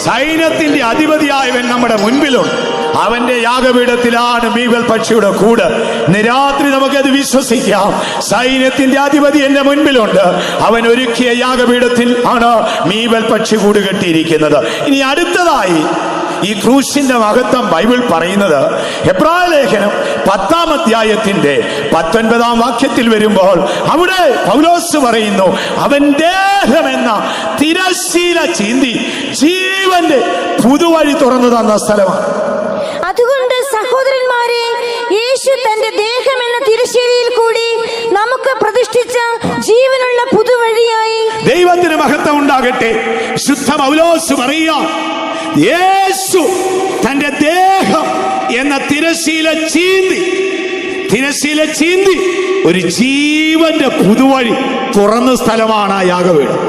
സൈന്യത്തിന്റെ അധിപതിയായവൻ നമ്മുടെ മുൻപിലുണ്ട്. അവന്റെ യാഗപീഠത്തിലാണ് മീവൽ പക്ഷിയുടെ കൂട്. ഇന്ന് രാത്രി നമുക്കത് വിശ്വസിക്കാം. സൈന്യത്തിന്റെ അധിപതി എന്റെ മുൻപിലുണ്ട്. അവൻ ഒരുക്കിയ യാഗപീഠത്തിൽ ആണ് മീവൽ പക്ഷി കൂട് കെട്ടിയിരിക്കുന്നത്. ഇനി അടുത്തതായി ഈ ക്രൂശിന്റെ മഹത്വം ബൈബിൾ പറയുന്നത് ഹെബ്രായ ലേഖനം 10-ാം അധ്യായത്തിന്റെ 19-ാം വാക്യത്തിൽ വരുമ്പോൾ അവിടെ പൗലോസ് പറയുന്നു, അവൻ ദേഹമെന്ന തിരശ്ശീല ചീന്തി ജീവന്റെ പുതുവഴി തുറന്നു തന്ന സ്ഥലമാണ്. അതുകൊണ്ട് സഹോദരന്മാരെ, യേശു തന്റെ ദേഹം എന്ന തിരശ്ശീലയിൽ കൂടി നമുക്ക് പ്രതിഷ്ഠിച്ച ജീവനുള്ള പുതുവഴിയായി. ദൈവത്തിന് മഹത്വം ഉണ്ടാകട്ടെ. ശുദ്ധ പൗലോസ് പറയുക, യേശു തന്റെ ദേഹം എന്ന തിരശ്ശീല ചീന്തി ഒരു ജീവന്റെ പുതുവഴി തുറന്ന സ്ഥലമാണ് ആ യാഗപീഠം.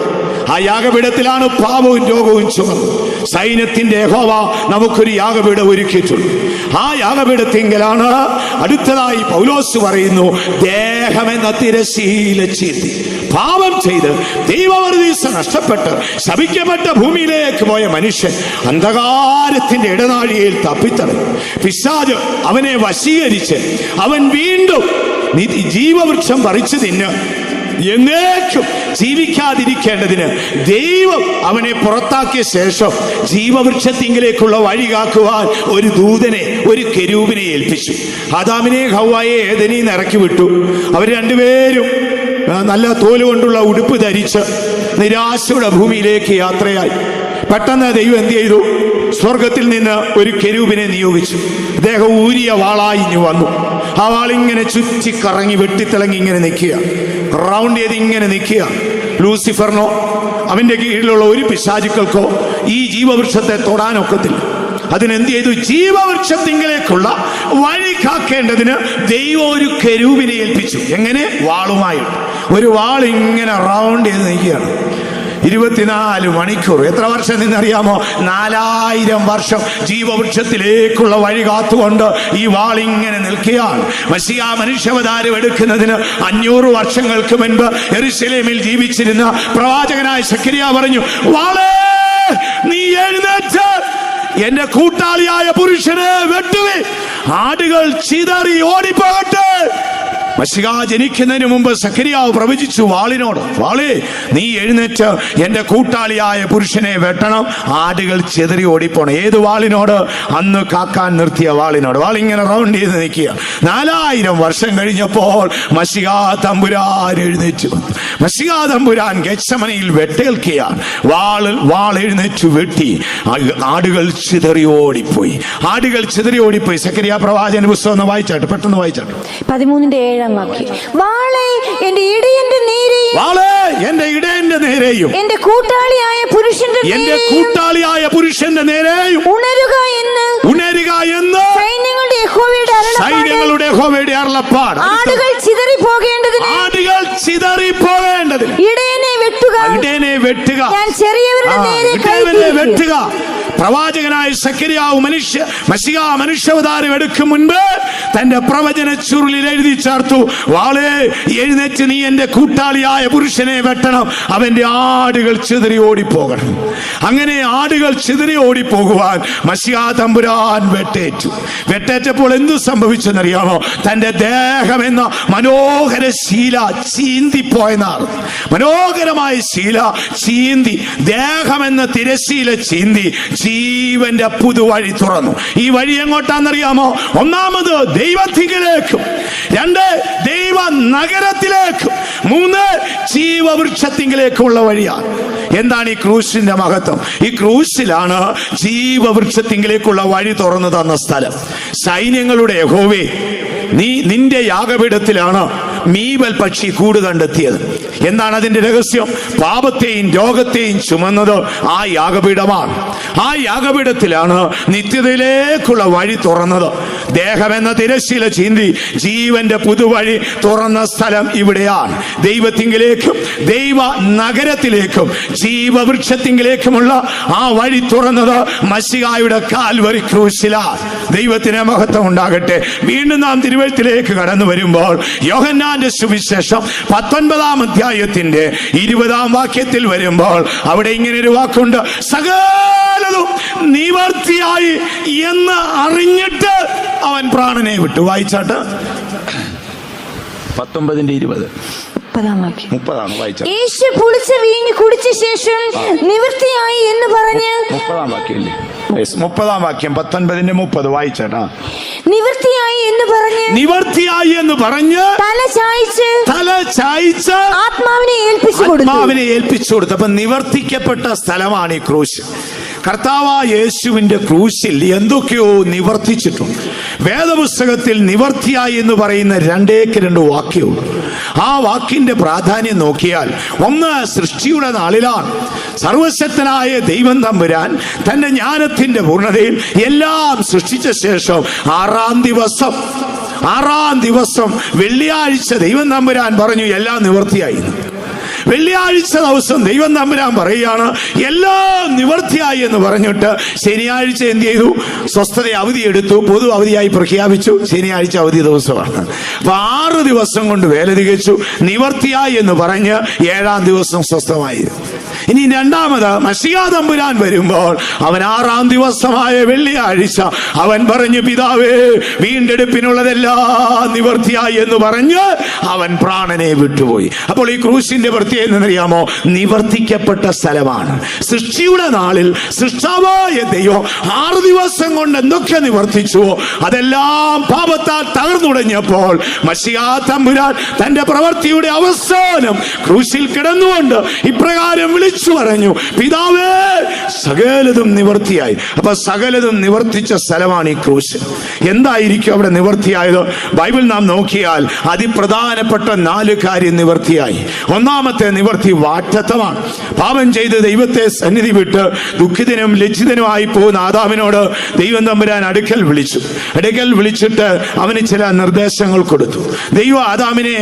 ആ യാഗപീഠത്തിലാണ് പാപവും രോഗവും ചുമന്നത്. സൈന്യത്തിന്റെ യഹോവ നമുക്കൊരു യാഗപീഠം ഒരുക്കിയിട്ടുണ്ട്. ആ യാഗപീഠത്തിങ്കലാണ് അടുത്തതായി പൗലോസ് പറയുന്നു, ദേഹമെന്ന തിരശ്ശീല ചീന്തി പാപം ചെയ്ത് ദൈവവൃതീസ നഷ്ടപ്പെട്ട് ശപിക്കപ്പെട്ട ഭൂമിയിലേക്ക് പോയ മനുഷ്യൻ അന്ധകാരത്തിന്റെ ഇടനാഴിയിൽ തപ്പിത്തടഞ്ഞു. പിശാച് അവനെ വശീകരിച്ച് അവൻ വീണ്ടും ജീവവൃക്ഷം പറിച്ചു തിന്ന് എന്നേക്കും ജീവിക്കാതിരിക്കേണ്ടതിന് ദൈവം അവനെ പുറത്താക്കിയ ശേഷം ജീവവൃക്ഷത്തിങ്കിലേക്കുള്ള വഴി കാക്കുവാൻ ഒരു ദൂതനെ, ഒരു കെരൂബിനെ ഏൽപ്പിച്ചു. ആദാമിനെ ഹവ്വായെ ഏദനിൽ നിന്ന് ഇറക്കി വിട്ടു. അവർ രണ്ടുപേരും നല്ല തോല് കൊണ്ടുള്ള ഉടുപ്പ് ധരിച്ച് നിരാശയുടെ ഭൂമിയിലേക്ക് യാത്രയായി. പെട്ടെന്ന് ദൈവം എന്ത് ചെയ്തു? സ്വർഗത്തിൽ നിന്ന് ഒരു കെരൂബിനെ നിയോഗിച്ചു. അദ്ദേഹം ഊരിയ വാളായി ഇഞ്ഞു വന്നു. ആ വാളിങ്ങനെ ചുറ്റിക്കറങ്ങി വെട്ടിത്തിളങ്ങി ഇങ്ങനെ നിൽക്കുക, റൗണ്ട് ചെയ്ത് ഇങ്ങനെ നിൽക്കുക. ലൂസിഫറിനോ അവന്റെ കീഴിലുള്ള ഒരു പിശാചുക്കൾക്കോ ഈ ജീവവൃക്ഷത്തെ തൊടാനൊക്കത്തില്ല. അതിനെന്ത് ചെയ്തു? ജീവവൃക്ഷത്തിങ്കിലേക്കുള്ള വഴി കാക്കേണ്ടതിന് ദൈവം ഒരു കെരൂബിനെ ഏൽപ്പിച്ചു. എങ്ങനെ? വാളുമായി. ഒരു വാൾ ഇങ്ങനെ റൗണ്ട് ചെയ്ത് നിൽക്കുകയാണ്. 24 മണിക്കൂർ. എത്ര വർഷം നിന്നറിയാമോ? 4000 വർഷം ജീവവൃക്ഷത്തിലേക്കുള്ള വഴി കാത്തുകൊണ്ട് ഈ വാളിങ്ങനെ നിൽക്കുകയാണ്. മശിഹാ മനുഷ്യാവതാരം എടുക്കുന്നതിന് 500 വർഷങ്ങൾക്ക് മുൻപ് യെരൂശലേമിൽ ജീവിച്ചിരുന്ന പ്രവാചകനായ സഖരിയ പറഞ്ഞു, വാളേ നീ എഴുന്നേറ്റ് എന്റെ കൂട്ടാളിയായ പുരുഷനെ വെട്ടുവേ, ആടുകൾ ചിതറി ഓടിപ്പോകട്ടെ. മശിഹാ ജനിക്കുന്നതിന് മുമ്പ് സഖരിയാവ് പ്രവചിച്ചു വാളിനോട്, വാളേ നീ എഴുന്നേറ്റ് എന്റെ കൂട്ടാളിയായ പുരുഷനെ വെട്ടണം, ആടുകൾ ചിതറി ഓടിപ്പോണം. ഏത് വാളിനോട്? അന്ന് കാക്കാൻ നിർത്തിയ വാളിനോട്. വാളിങ്ങനെ റൗണ്ട് ചെയ്ത് നിൽക്കുക. 4000 വർഷം കഴിഞ്ഞപ്പോൾ മശിഹാ തമ്പുരാൻ എഴുന്നേറ്റ് വന്നു. മശിഹാ തമ്പുരാൻ ഗെത്സമനയിൽ വെട്ടേൽക്കുകയാണ്. വാൾ എഴുന്നേറ്റ് വെട്ടി, ആടുകൾ ചിതറി ഓടിപ്പോയി. ആടുകൾ ചിതറി ഓടിപ്പോയി. സഖരിയ പ്രവാചകന്റെ പുസ്തകം ഒന്ന് വായിച്ചാട്ടെ, പെട്ടെന്ന് വായിച്ചാട്ടെ. 13:7 വാളേ എന്റെ ഇടയന്റെ നേരെയും, വാളേ എന്റെ ഇടയന്റെ നേരെയും, എന്റെ കൂട്ടാളിയായ പുരുഷന്റെ നേരെയും ഉണരുക എന്ന് സൈന്യങ്ങളുടെ യഹോവയുടെ അരുളപ്പാട്. ആടുകൾ ചിതറി പോകേണ്ടതിന് ഇടയനെ വെട്ടുക, ഞാൻ ചെറിയവരുടെ നേരെ വെട്ടുക. പ്രവാചകനായ സഖരിയാവ് മശിഹാ മനുഷ്യാവതാരം എടുക്കും മുൻപ് തന്റെ പ്രവചന ചുരുളിൽ എഴുതി ചേർത്തു, വാളേ എഴുന്നേറ്റ് നീ എന്റെ കൂട്ടാളിയായ പുരുഷനെ വെട്ടണം, അവന്റെ ആടുകൾ ചിതറി ഓടിപ്പോകണം. അങ്ങനെ ആടുകൾ ചിതറി ഓടിപ്പോകുവാൻ മശിഹാ തമ്പുരാൻ വെട്ടേറ്റപ്പോൾ എന്തു സംഭവിച്ചെന്നറിയാമോ? തന്റെ ദേഹം എന്ന മനോഹര ശീല ചീന്തിപ്പോയെന്നാണ്. മനോഹരമായ ശീല ചീന്തി, ദേഹം എന്ന തിരശീല ചീന്തി ജീവന്റെ പുതുവഴി തുറന്നു. ഈ വഴി എങ്ങോട്ടാണെന്നറിയാമോ? ഒന്നാമത് ദൈവത്തിലേക്കും, 2 ദൈവ നഗരത്തിലേക്കും, 3 ജീവവൃക്ഷത്തിലേക്കുള്ള വഴിയാണ്. എന്താണ് ഈ ക്രൂശിന്റെ മഹത്വം? ഈ ക്രൂശിലാണ് ജീവവൃക്ഷത്തിലേക്കുള്ള വഴി തുറന്നു തന്ന സ്ഥലം. സൈന്യങ്ങളുടെ യഹോവേ, നിന്റെ യാഗപീഠത്തിലാണ് മീവൽ പക്ഷി കൂട് കണ്ടെത്തിയത്. എന്താണ് അതിന്റെ രഹസ്യം? പാപത്തെയും രോഗത്തെയും ചുമന്നത് ആ യാഗപീഠമാണ്. ആ യാഗപീഠത്തിലാണ് നിത്യതയിലേക്കുള്ള വഴി തുറന്നത്. ദേഹമെന്ന തിരശ്ശീല ചീന്തി ജീവന്റെ പുതുവഴി തുറന്ന സ്ഥലം ഇവിടെയാണ്. ദൈവത്തിങ്കിലേക്കും ദൈവ നഗരത്തിലേക്കും ജീവവൃക്ഷത്തിങ്കിലേക്കുമുള്ള ആ വഴി തുറന്നത് മശിഹായുടെ കാൽവരി ക്രൂശിലാണ്. ദൈവത്തിന് മഹത്വം ഉണ്ടാകട്ടെ. വീണ്ടും നാം തിരുവെഴുത്തിലേക്ക് കടന്നു വരുമ്പോൾ യോഹന്നാന്റെ സുവിശേഷം 19-ാം അധ്യായത്തിന്റെ 20-ാം വാക്യത്തിൽ വരുമ്പോൾ അവിടെ ഇങ്ങനെ ഒരു വാക്കുണ്ട്, സകലതും നിവർത്തിയായി എന്ന് അറിഞ്ഞിട്ട് അവൻ പ്രാണനെ വിട്ടു. വായിച്ചാട്ട് 19:20. 30 വായിച്ച. യേശു പുളിച്ച വീഞ്ഞ് കുടിച്ച ശേഷം നിവൃത്തിയായി എന്ന് പറഞ്ഞ് 30-ാം വാക്യല്ലേ? 30-ാം വാക്യം 19:30 വായിച്ചേട്ടാ. നിവൃത്തിയായി എന്ന് പറഞ്ഞ് തല ചായ്ച്ച് ആത്മാവിനെ ഏൽപ്പിച്ചു കൊടുത്തു. അപ്പൊ നിവർത്തിക്കപ്പെട്ട സ്ഥലമാണ് ഈ ക്രൂശ്. കർത്താവായ യേശുവിന്റെ ക്രൂശിൽ എന്തൊക്കെയോ നിവർത്തിച്ചിട്ടുണ്ട്. വേദപുസ്തകത്തിൽ നിവർത്തിയായി എന്ന് പറയുന്ന 2 വാക്യമുണ്ട്. ആ വാക്കിന്റെ പ്രാധാന്യം നോക്കിയാൽ, ഒന്ന് സൃഷ്ടിയുടെ നാളിലാണ് സർവശക്തനായ ദൈവം തമ്പുരാൻ തന്റെ ജ്ഞാനത്തിന്റെ പൂർണ്ണതയിൽ എല്ലാം സൃഷ്ടിച്ച ശേഷം 6-ാം ദിവസം വെള്ളിയാഴ്ച ദൈവം തമ്പുരാൻ പറഞ്ഞു എല്ലാം നിവർത്തിയായി. വെള്ളിയാഴ്ച ദിവസം ദൈവം തമ്പുരാൻ പറയുകയാണ് എല്ലാം നിവർത്തിയായി എന്ന് പറഞ്ഞിട്ട് ശനിയാഴ്ച എന്ത് ചെയ്തു? സ്വസ്ഥത അവധി എടുത്തു, പൊതു അവധിയായി പ്രഖ്യാപിച്ചു. ശനിയാഴ്ച അവധി ദിവസമാണ്. അപ്പൊ 6 ദിവസം കൊണ്ട് വേല തികച്ചു. നിവർത്തിയായി എന്ന് പറഞ്ഞ് 7-ാം ദിവസം സ്വസ്ഥമായി. ഇനി രണ്ടാമത് മശിഹാ തമ്പുരാൻ വരുമ്പോൾ അവൻ 6-ാം ദിവസമായ വെള്ളിയാഴ്ച അവൻ പറഞ്ഞു, പിതാവേ വീണ്ടെടുപ്പിനുള്ളതെല്ലാം നിവർത്തിയായി എന്ന് പറഞ്ഞ് അവൻ പ്രാണനെ വിട്ടുപോയി. അപ്പോൾ ഈ ക്രൂശിന്റെ പ്രത്യേകത എന്നറിയാമോ? നിവർത്തിക്കപ്പെട്ട സ്ഥലമാണ്. സൃഷ്ടിയുടെ നാളിൽ സൃഷ്ടാവായ ദൈവം 6 ദിവസം കൊണ്ട് എന്തൊക്കെ നിവർത്തിച്ചുവോ അതെല്ലാം പാപത്താൽ തകർന്നുടഞ്ഞപ്പോൾ മശിഹാ തമ്പുരാൻ തന്റെ പ്രവൃത്തിയുടെ അവസാനം ക്രൂശിൽ കിടന്നുകൊണ്ട് ഇപ്രകാരം വിളിച്ചു പറഞ്ഞു, പിതാവേ സകലതും നിവർത്തിയായി. അപ്പൊ സകലതും നിവർത്തിച്ച സ്ഥലമാണ് ഈ ക്രൂശ്. എന്തായിരിക്കും അവിടെ നിവർത്തിയായത്? ബൈബിൾ നാം നോക്കിയാൽ അതിപ്രധാനപ്പെട്ട 4 കാര്യം നിവർത്തിയായി. ഒന്നാമത്തെ നിവർത്തി വാറ്റത്വമാണ്. പാപം ചെയ്ത് ദൈവത്തെ സന്നിധി വിട്ട് ദുഃഖിതനും ലജ്ജിതനുമായി പോകുന്ന ആദാമിനോട് ദൈവം തമ്പുരാൻ അടുക്കൽ വിളിച്ചിട്ട് അവന് ചില നിർദ്ദേശങ്ങൾ കൊടുത്തു. ദൈവം ആദാമിനെ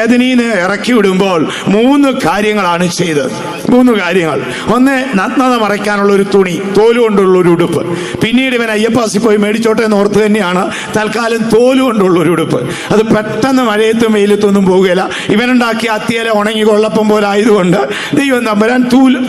ഏദനീന്ന് ഇറക്കി വിടുമ്പോൾ 3 കാര്യങ്ങളാണ് ചെയ്തത്. 3 3 കാര്യങ്ങൾ. ഒന്ന്, നഗ്നത മറയ്ക്കാനുള്ള ഒരു തുണി, തോലുകൊണ്ടുള്ള ഒരു ഉടുപ്പ്. പിന്നീട് ഇവൻ അയ്യപ്പാസി പോയി മേടിച്ചോട്ടെ എന്ന് ഓർത്ത് തന്നെയാണ് തൽക്കാലം തോലുകൊണ്ടുള്ള ഒരു ഉടുപ്പ്. അത് പെട്ടെന്ന് മഴയത്തും വെയിലത്തൊന്നും പോകുകയില്ല. ഇവനുണ്ടാക്കിയ അത്തിയില ഉണങ്ങി കൊള്ളപ്പം പോലെ ആയതുകൊണ്ട് ദൈവം തമ്പുരാൻ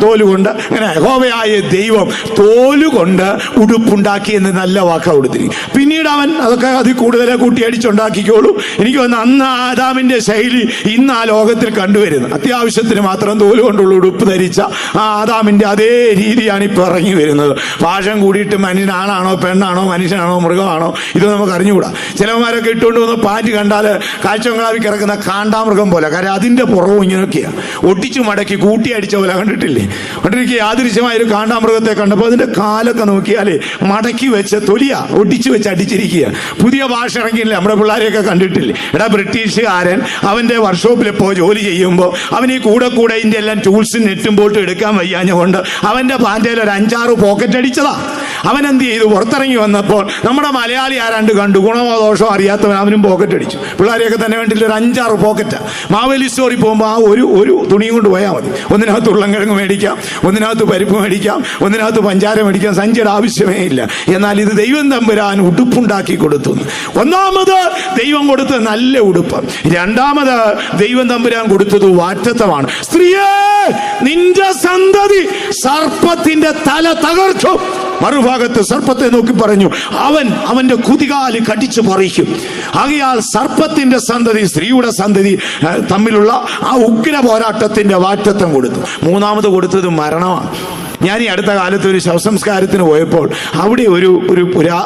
തോലുകൊണ്ട്, അങ്ങനെ യഹോവയായ ദൈവം തോലുകൊണ്ട് ഉടുപ്പുണ്ടാക്കി എന്ന് നല്ല വാക്ക കൊടുത്തിരിക്കും. പിന്നീട് അവൻ അതൊക്കെ അതിൽ കൂടുതൽ കൂട്ടിയടിച്ചുണ്ടാക്കിക്കോളൂ. എനിക്ക് തോന്നുന്നു അന്ന് ആദാമിന്റെ ശൈലി ഇന്ന് ആ ലോകത്തിൽ കണ്ടുവരുന്നത്. അത്യാവശ്യത്തിന് മാത്രം തോലുകൊണ്ടുള്ള ഉടുപ്പ് ധരിച്ച ആ ആദാമിന്റെ അതേ രീതിയാണ് ഇപ്പോൾ ഇറങ്ങി വരുന്നത്. പാഷം കൂടിയിട്ട് മനുഷ്യനാണാണോ പെണ്ണാണോ മനുഷ്യനാണോ മൃഗമാണോ ഇത് നമുക്ക് അറിഞ്ഞുകൂടാ. ചിലവന്മാരൊക്കെ ഇട്ടുകൊണ്ട് വന്ന് പാൻറ് കണ്ടാൽ കാഴ്ചബംഗ്ലാവിൽ കിടക്കുന്ന കാണ്ടാമൃഗം പോലെ, കാര്യം അതിന്റെ പുറവും ഇങ്ങനെയൊക്കെയാണ് ഒട്ടിച്ചു മടക്കി കൂട്ടിയടിച്ച പോലെ. കണ്ടിട്ടില്ലേ? ഒട്ടിരിക്കുക യാദൃശ്യമായ ഒരു കാണ്ടാമൃഗത്തെ കണ്ടപ്പോൾ അതിന്റെ കാലൊക്കെ നോക്കിയാലേ മടക്കി വെച്ച് തൊലിയ ഒട്ടിച്ചു വെച്ച് അടിച്ചിരിക്കുക. പുതിയ ഭാഷ ഇറങ്ങിയില്ല, നമ്മുടെ പിള്ളേരെയൊക്കെ കണ്ടിട്ടില്ലേ? എടാ, ബ്രിട്ടീഷുകാരൻ അവന്റെ വർക്ക്ഷോപ്പിൽ പോയി ജോലി ചെയ്യുമ്പോൾ അവൻ ഈ കൂടെ ഇതിന്റെ എല്ലാം ടൂൾസും നെറ്റും ബോട്ടും എടുക്കാൻ വയ്യാഞ്ഞുകൊണ്ട് അവന്റെ പാൻറ്റയിൽ ഒരു 5-6 പോക്കറ്റ് അടിച്ചതാ. അവൻ എന്ത് ചെയ്തു? പുറത്തിറങ്ങി വന്നപ്പോൾ നമ്മുടെ മലയാളി ആരാണ്ട് കണ്ടു, ഗുണമോ ദോഷമോ അറിയാത്തവൻ അവനും പോക്കറ്റ് അടിച്ചു. പിള്ളേരെയൊക്കെ തന്നെ വേണ്ടിയിട്ട് ഒരു 5-6 പോക്കറ്റാ. മാവേലി സ്റ്റോറിൽ പോകുമ്പോൾ ആ ഒരു തുണിയും കൊണ്ട് പോയാൽ മതി. ഒന്നിനകത്ത് ഉരുളൻകിഴങ്ങ് മേടിക്കാം, ഒന്നിനകത്ത് പരിപ്പ് മേടിക്കാം, ഒന്നിനകത്ത് പഞ്ചാര മേടിക്കാം. സഞ്ചിയുടെ ആവശ്യമേ ഇല്ല. എന്നാൽ ഇത് ദൈവം തമ്പുരാൻ ഉടുപ്പുണ്ടാക്കി കൊടുത്തു. ഒന്നാമത് ദൈവം കൊടുത്ത നല്ല ഉടുപ്പ്. രണ്ടാമത് ദൈവം തമ്പുരാൻ കൊടുത്തത് വാറ്റത്തമാണ്. സ്ത്രീയെ, നിന്റെ സന്തതി സർപ്പത്തിന്റെ തല തകർക്കും. മറുഭാഗത്ത് സർപ്പത്തെ നോക്കി പറഞ്ഞു, അവന്റെ കുതികാല് കടിച്ചു പറിക്കും. ആകയാൽ സർപ്പത്തിന്റെ സന്തതി സ്ത്രീയുടെ സന്തതി തമ്മിലുള്ള ആ ഉഗ്ര പോരാട്ടത്തിന്റെ വാറ്റത്തം കൊടുത്തു. മൂന്നാമത് കൊടുത്തത് മരണമാണ്. ഞാൻ ഈ അടുത്ത കാലത്ത് ഒരു ശവസംസ്കാരത്തിന് പോയപ്പോൾ അവിടെ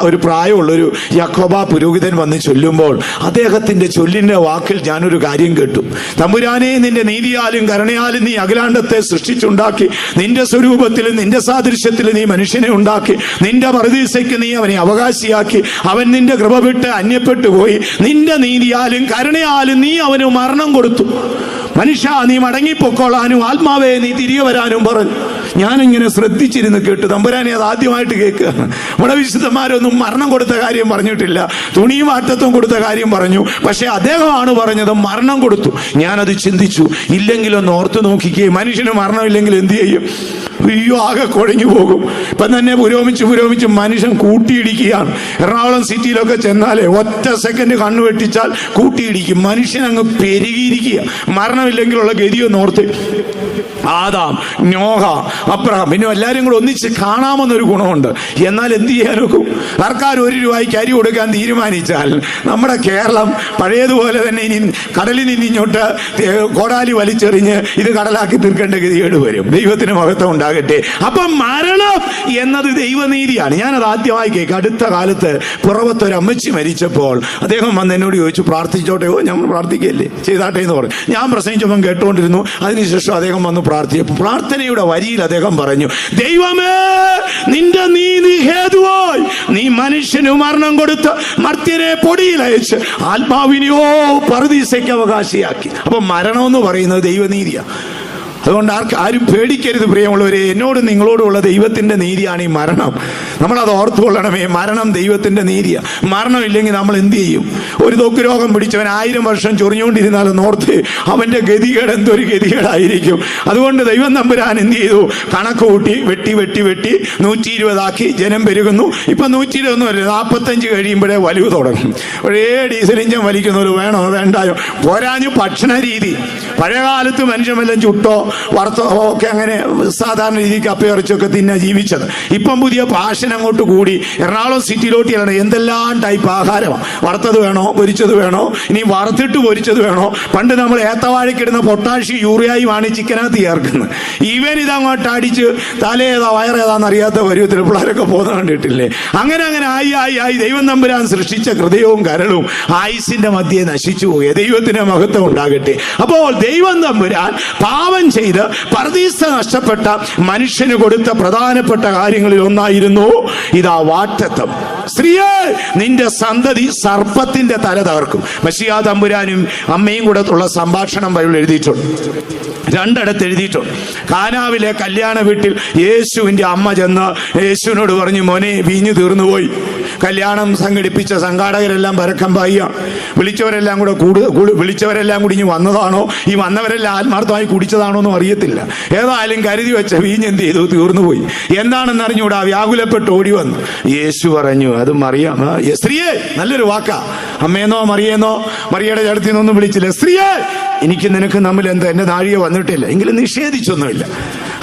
ഒരു പ്രായമുള്ളൊരു യാക്കോബ പുരോഹിതൻ വന്ന് ചൊല്ലുമ്പോൾ അദ്ദേഹത്തിന്റെ ചൊല്ലിന്റെ വാക്കിൽ ഞാനൊരു കാര്യം കേട്ടു. തമ്പുരാനെ, നിന്റെ നീതിയാലും കരുണയാലും നീ അഖിലാണ്ടത്തെ സൃഷ്ടിച്ചുണ്ടാക്കി, നിന്റെ സ്വരൂപത്തിലും നിന്റെ സാദൃശ്യത്തിലും നീ മനുഷ്യനെ ഉണ്ടാക്കി, നിന്റെ പറുദീസയ്ക്ക് നീ അവനെ അവകാശിയാക്കി. അവൻ നിന്റെ കൃപ വിട്ട് അന്യപ്പെട്ടു പോയി. നിന്റെ നീതിയാലും കരുണയാലും നീ അവന് മരണം കൊടുത്തു. മനുഷ്യ, നീ മടങ്ങിപ്പൊക്കോളാനും ആത്മാവേ നീ തിരികെ വരാനും പറഞ്ഞു. ഞാനിങ്ങനെ ശ്രദ്ധിച്ചിരുന്ന് കേട്ടു. തമ്പുരാനെ അത് ആദ്യമായിട്ട് കേൾക്കുകയാണ്. നമ്മുടെ വിശുദ്ധന്മാരൊന്നും മരണം കൊടുത്ത കാര്യം പറഞ്ഞിട്ടില്ല, തുണിയും ആറ്റത്തും കൊടുത്ത കാര്യം പറഞ്ഞു. പക്ഷെ അദ്ദേഹമാണ് പറഞ്ഞത് മരണം കൊടുത്തു. ഞാനത് ചിന്തിച്ചു. ഇല്ലെങ്കിലൊന്ന് ഓർത്ത് നോക്കിക്കേ, മനുഷ്യന് മരണമില്ലെങ്കിൽ എന്ത് ചെയ്യും? അയ്യോ, ആകെ കുഴഞ്ഞു പോകും. ഇപ്പം തന്നെ പുരോഗമിച്ച് മനുഷ്യൻ കൂട്ടിയിടിക്കുകയാണ്. എറണാകുളം സിറ്റിയിലൊക്കെ ചെന്നാലേ ഒറ്റ സെക്കൻഡ് കണ്ണു വെട്ടിച്ചാൽ കൂട്ടിയിടിക്കും. മനുഷ്യൻ അങ്ങ് പെരുകിയിരിക്കുക. മരണമില്ലെങ്കിലുള്ള ഗതിയൊന്ന് ഓർത്ത്. ആദാം, നോഹ, അബ്രഹാം, പിന്നെ എല്ലാവരും കൂടെ ഒന്നിച്ച് കാണാമെന്നൊരു ഗുണമുണ്ട്. എന്നാൽ എന്ത് ചെയ്യാനൊക്കും? സർക്കാർ 1 രൂപയ്ക്ക് അരി കൊടുക്കാൻ തീരുമാനിച്ചാൽ നമ്മുടെ കേരളം പഴയതുപോലെ തന്നെ ഇനി കടലിൽ നിന്ന് ഇങ്ങോട്ട് കോടാലി വലിച്ചെറിഞ്ഞ് ഇത് കടലാക്കി തീർക്കേണ്ട ഗതികേട് വരും. ദൈവത്തിന് മഹത്വം ഉണ്ടാകട്ടെ. അപ്പം മരണം എന്നത് ദൈവനീതിയാണ്. ഞാനത് ആദ്യമായി കേൾക്കുക. അടുത്ത കാലത്ത് പുറവത്തൊരു അമ്മച്ചി മരിച്ചപ്പോൾ അദ്ദേഹം വന്ന് എന്നോട് ചോദിച്ചു, പ്രാർത്ഥിച്ചോട്ടെയോ? ഞാൻ പ്രാർത്ഥിക്കല്ലേ, ചെയ്താട്ടെ എന്ന് പറഞ്ഞു. ഞാൻ പ്രസംഗിച്ചപ്പം കേട്ടുകൊണ്ടിരുന്നു. അതിനുശേഷം അദ്ദേഹം വന്ന് പ്രാർത്ഥനയുടെ വരിയിൽ അദ്ദേഹം പറഞ്ഞു, ദൈവമേ, നിന്റെ നീതി ഹേതുവായി നീ മനുഷ്യന് മരണം കൊടുത്ത് മർത്യനെ പൊടിയിൽ അയച്ച് ആത്മാവിനെയോ പറുദീസയ്ക്ക് അവകാശിയാക്കി. അപ്പൊ മരണം എന്ന് പറയുന്നത് ദൈവനീതിയാണ്. അതുകൊണ്ട് ആരും പേടിക്കരുത് പ്രിയമുള്ളവരെ. എന്നോടും നിങ്ങളോടുമുള്ള ദൈവത്തിന്റെ നീതിയാണ് ഈ മരണം. നമ്മളത് ഓർത്തുകൊള്ളണമേ. മരണം ദൈവത്തിന്റെ നീതിയാണ്. മരണം ഇല്ലെങ്കിൽ നമ്മൾ എന്ത് ചെയ്യും? ഒരു തൊക്ക് രോഗം പിടിച്ചവൻ 1000 വർഷം ചൊറിഞ്ഞുകൊണ്ടിരുന്നാലും ഓർത്ത് അവന്റെ ഗതികേട് എന്തൊരു ഗതികേടായിരിക്കും. അതുകൊണ്ട് ദൈവം തമ്പുരാൻ എന്ത് ചെയ്തു? കണക്ക് കൂട്ടി വെട്ടി 120 ആക്കി. ജനം പെരുകുന്നു. ഇപ്പൊ 120 45 കഴിയുമ്പോഴേ വലിവ് തുടങ്ങും. ഒരേ ഡീസൽ ഇഞ്ചൻ വലിക്കുന്നവർ വേണോ വേണ്ടായോ? പോരാഞ്ഞു ഭക്ഷണ രീതി. പഴയകാലത്ത് മനുഷ്യമെല്ലാം ചുട്ടോ വറുത്തോ ഒക്കെ അങ്ങനെ സാധാരണ രീതിക്ക് കപ്പയിറച്ചൊക്കെ തിന്നാ ജീവിച്ചത്. ഇപ്പം പുതിയ പാഷൻ അങ്ങോട്ട് കൂടി. എറണാകുളം സിറ്റിയിലോട്ട് ചെല്ലണം, എന്തെല്ലാം ടൈപ്പ് ആഹാരമാണ്. വറുത്തത് വേണോ, പൊരിച്ചത് വേണോ, ഇനി വറുത്തിട്ട് പൊരിച്ചത് വേണോ? പണ്ട് നമ്മൾ ഏത്തവാഴക്കിടുന്ന പൊട്ടാഷ്യം യൂറിയയുമാണ് ചിക്കനകത്ത് ചേർക്കുന്നത്. ഇവൻ ഇതങ്ങോട്ട് അടിച്ച് തലേതാ വയറേതാന്ന് അറിയാത്ത പരുവത്തിൽ പിള്ളേരൊക്കെ പോകുന്ന കണ്ടിട്ടില്ലേ? അങ്ങനെ ആയി ദൈവം തമ്പുരാൻ സൃഷ്ടിച്ച ഹൃദയവും കരളും ആയുസിന്റെ മധ്യേ നശിച്ചു പോയി. ദൈവത്തിന് മഹത്വം ഉണ്ടാകട്ടെ. അപ്പോൾ ദൈവം തമ്പുരാൻ പാവം ചെയ്ത് പറുദീസ നഷ്ടപ്പെട്ട മനുഷ്യന് കൊടുത്ത പ്രധാനപ്പെട്ട കാര്യങ്ങളിൽ ഒന്നായിരുന്നു ഇതാ വാറ്റത്തം. സ്ത്രീയെ, നിന്റെ സന്തതി സർപ്പത്തിന്റെ തല തകർക്കും. മശിഹാ തമ്പുരാനും അമ്മയും കൂടെ ഉള്ള സംഭാഷണം ബൈബിൾ എഴുതിയിട്ടുണ്ട്. 2 ഇടത്ത് എഴുതിയിട്ടുണ്ട്. കാനാവിലെ കല്യാണ വീട്ടിൽ യേശുവിന്റെ അമ്മ ചെന്ന് യേശുവിനോട് പറഞ്ഞു, മോനെ, വീഞ്ഞു തീർന്നുപോയി. കല്യാണം സംഘടിപ്പിച്ച സംഘാടകരെല്ലാം പരക്കം പായ, വിളിച്ചവരെല്ലാം കൂടി ഇനി വന്നതാണോ, ഈ വന്നവരെല്ലാം ആത്മാർത്ഥമായി കുടിച്ചതാണോ എന്നും അറിയത്തില്ല. ഏതായാലും കരുതി വെച്ച വീഞ്ഞ് എന്ത് ചെയ്തു? തീർന്നുപോയി. എന്താണെന്ന് അറിഞ്ഞൂടാ, വ്യാകുലപ്പെട്ട് ഓടി വന്നു. യേശു പറഞ്ഞു, അത് മറിയാം, സ്ത്രീയെ, നല്ലൊരു വാക്കാ, അമ്മയെന്നോ മറിയെന്നോ മറിയയുടെ ചടത്തിൽ നിന്നൊന്നും വിളിച്ചില്ല. സ്ത്രീയെ, എനിക്ക് നിനക്ക് തമ്മിൽ എന്താ, എന്റെ നാഴിക വന്നിട്ടില്ല. എങ്കിലും നിഷേധിച്ചൊന്നുമില്ല.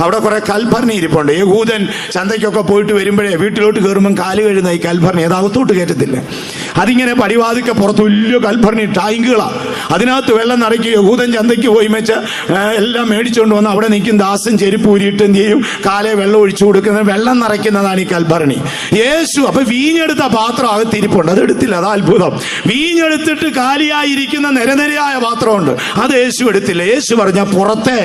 അവിടെ കുറെ കൽഭരണി ഇരിപ്പുണ്ട്. യഹൂദൻ ചന്തയ്ക്കൊക്കെ പോയിട്ട് വരുമ്പോഴേ വീട്ടിലോട്ട് കയറുമ്പം കാല് കഴുകുന്ന ഈ കൽഭരണി അതകത്തോട്ട് കയറ്റത്തില്ല. അതിങ്ങനെ പടിവാതിക്കെ പുറത്ത് വലിയ കൽഭരണി ടാങ്കുകളാണ്. അതിനകത്ത് വെള്ളം നിറയ്ക്കുക. യഹൂദൻ ചന്തയ്ക്ക് പോയി വെച്ച് എല്ലാം മേടിച്ചുകൊണ്ട് വന്ന് അവിടെ നിൽക്കും ദാസൻ ചെരുപ്പ് ഊരിയിട്ട് എന്ത് ചെയ്യും? കാലെ വെള്ളം ഒഴിച്ചു കൊടുക്കുന്നത്, വെള്ളം നിറയ്ക്കുന്നതാണ് ഈ കൽഭരണി. യേശു അപ്പൊ വീഞ്ഞെടുത്ത പാത്രം അകത്തിരിപ്പുണ്ട്, അത് എടുത്തില്ല. അത് അത്ഭുതം. വീഞ്ഞെടുത്തിട്ട് കാലിയായിരിക്കുന്ന നിരനിരയായ പാത്രമുണ്ട്, അത് യേശു എടുത്തില്ല. യേശു പറഞ്ഞ പുറത്തെ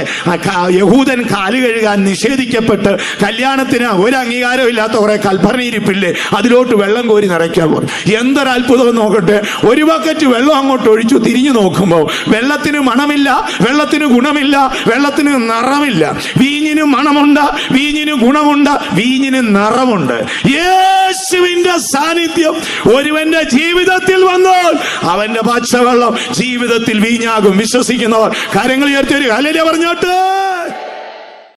യഹൂദൻ കാല് കഴുകാൻ നിഷേധിക്കപ്പെട്ട് കല്യാണത്തിന് ഒരു അംഗീകാരം ഇല്ലാത്ത കുറെ കൽഭരണി ഇരിപ്പില്ലേ, അതിലോട്ട് വെള്ളം കോരി നിറയ്ക്കാൻ പോകും. എന്തൊരു അത്ഭുതം നോക്കട്ടെ. ഒരു ബക്കറ്റ് വെള്ളം അങ്ങോട്ട് ഒഴിച്ചു, തിരിഞ്ഞു നോക്കുമ്പോൾ വെള്ളത്തിന് മണമില്ല, വെള്ളത്തിന് ഗുണമില്ല, വെള്ളത്തിന് നിറമില്ല. വീഞ്ഞിന് മണമുണ്ട്, വീഞ്ഞിന് ഗുണമുണ്ട്, വീഞ്ഞിന് നിറമുണ്ട്. യേശുവിന്റെ സാന്നിധ്യം ഒരുവന്റെ ജീവിതത്തിൽ വന്നാൽ അവന്റെ പച്ചവെള്ളം ജീവിതത്തിൽ വീഞ്ഞാകും. വിശ്വസിക്കുന്നവർ കരങ്ങൾ ഉയർത്തി ഒരു ഹല്ലേലൂയ പറഞ്ഞോട്ടെ.